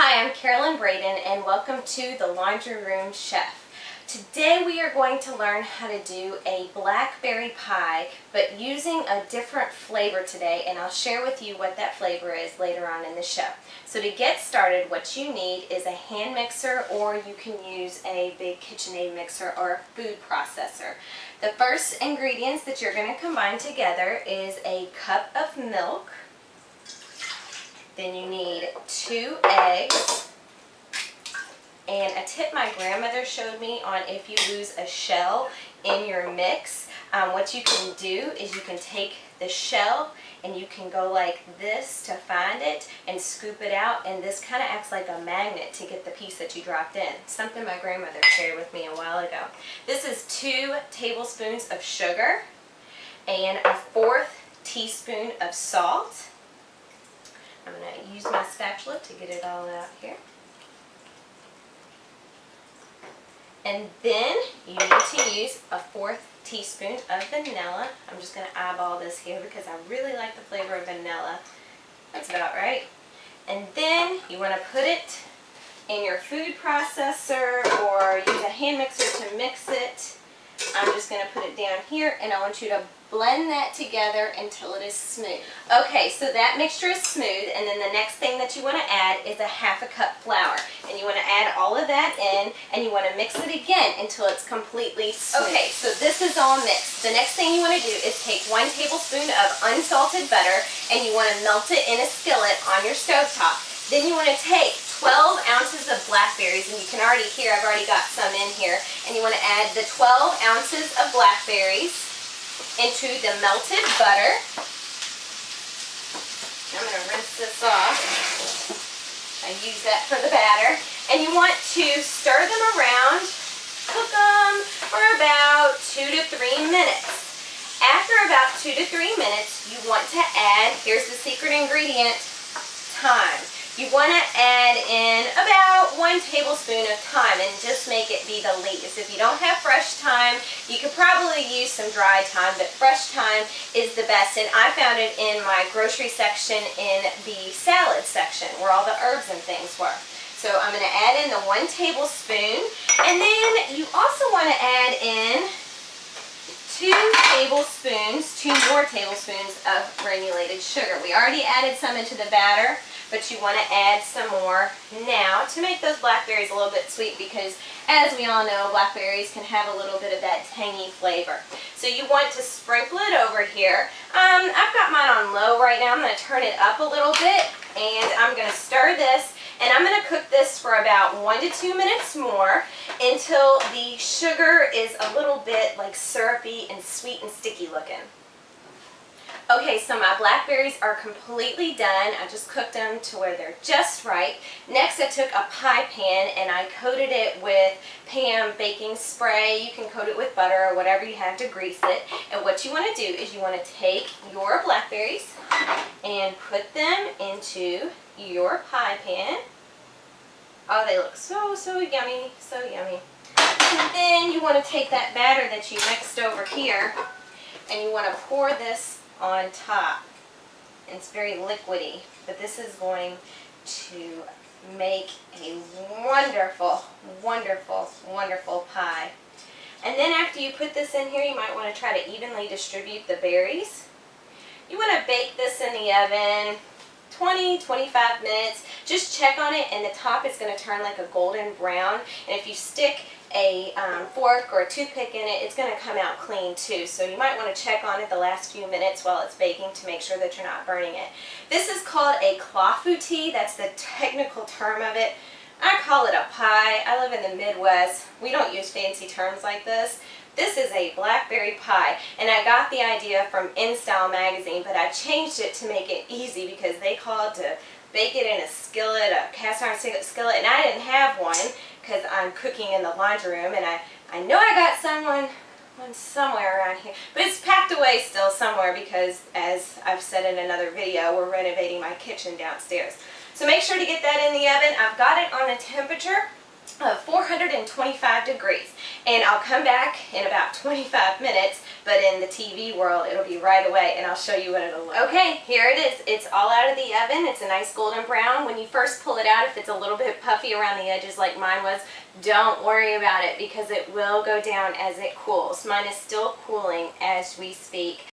Hi, I'm Carolyn Braden and welcome to the Laundry Room Chef. Today we are going to learn how to do a blackberry pie, but using a different flavor today, and I'll share with you what that flavor is later on in the show. So to get started, what you need is a hand mixer, or you can use a big KitchenAid mixer or a food processor. The first ingredients that you're going to combine together is a cup of milk. Then you need 2 eggs. And a tip my grandmother showed me on if you lose a shell in your mix, what you can do is you can take the shell and you can go like this to find it and scoop it out, and this kind of acts like a magnet to get the piece that you dropped in. Something my grandmother shared with me a while ago. This is 2 tablespoons of sugar and a 1/4 teaspoon of salt. I'm going to use my spatula to get it all out here. And then you need to use a 1/4 teaspoon of vanilla. I'm just going to eyeball this here because I really like the flavor of vanilla. That's about right. And then you want to put it in your food processor or use a hand mixer to mix it. I'm just going to put it down here, and I want you to blend that together until it is smooth. Okay, so that mixture is smooth, and then the next thing that you want to add is a 1/2 cup flour. And you want to add all of that in, and you want to mix it again until it's completely smooth. Okay, so this is all mixed. The next thing you want to do is take 1 tablespoon of unsalted butter, and you want to melt it in a skillet on your stovetop. Then you want to take 12 ounces of blackberries, and you can already hear I've already got some in here, and you want to add the 12 ounces of blackberries into the melted butter. I'm going to rinse this off. I use that for the batter. And you want to stir them around, cook them for about 2 to 3 minutes. After about 2 to 3 minutes, you want to add, here's the secret ingredient, thyme. You want to add in about 1 tablespoon of thyme and just make it be the leaves. If you don't have fresh thyme, you could probably use some dry thyme, but fresh thyme is the best. And I found it in my grocery section in the salad section where all the herbs and things were. So I'm going to add in the 1 tablespoon, and then you also want to add in 2 more tablespoons of granulated sugar. We already added some into the batter, but you want to add some more now to make those blackberries a little bit sweet, because as we all know, blackberries can have a little bit of that tangy flavor. So you want to sprinkle it over here. I've got mine on low right now. I'm going to turn it up a little bit, and I'm going to stir this, and I'm going to cook this for about 1 to 2 minutes more until the sugar is a little bit like syrupy and sweet and sticky looking. Okay, so my blackberries are completely done. I just cooked them to where they're just right. Next, I took a pie pan and I coated it with Pam baking spray. You can coat it with butter or whatever you have to grease it. And what you want to do is you want to take your blackberries and put them into your pie pan. Oh, they look so yummy, so yummy. And then you want to take that batter that you mixed over here, and you want to pour this on top. And it's very liquidy, but this is going to make a wonderful, wonderful, wonderful pie. And then after you put this in here, you might want to try to evenly distribute the berries. You want to bake this in the oven 20-25 minutes. Just check on it, and the top is going to turn like a golden brown, and if you stick a fork or a toothpick in it, it's going to come out clean too. So you might want to check on it the last few minutes while it's baking to make sure that you're not burning it. This is called a clafouti. That's the technical term of it. I call it a pie. I live in the Midwest. We don't use fancy terms like this. This is a blackberry pie, and I got the idea from InStyle magazine, but I changed it to make it easy because they called to bake it in a skillet, a cast iron skillet, and I didn't have one because I'm cooking in the laundry room, and I know I got one somewhere around here, but it's packed away still somewhere because, as I've said in another video, we're renovating my kitchen downstairs. So make sure to get that in the oven. I've got it on a temperature 425 degrees, and I'll come back in about 25 minutes, but in the TV world it'll be right away, and I'll show you what it'll look like. Okay, here it is. It's all out of the oven. It's a nice golden brown. When you first pull it out, if it's a little bit puffy around the edges like mine was, don't worry about it because it will go down as it cools. Mine is still cooling as we speak.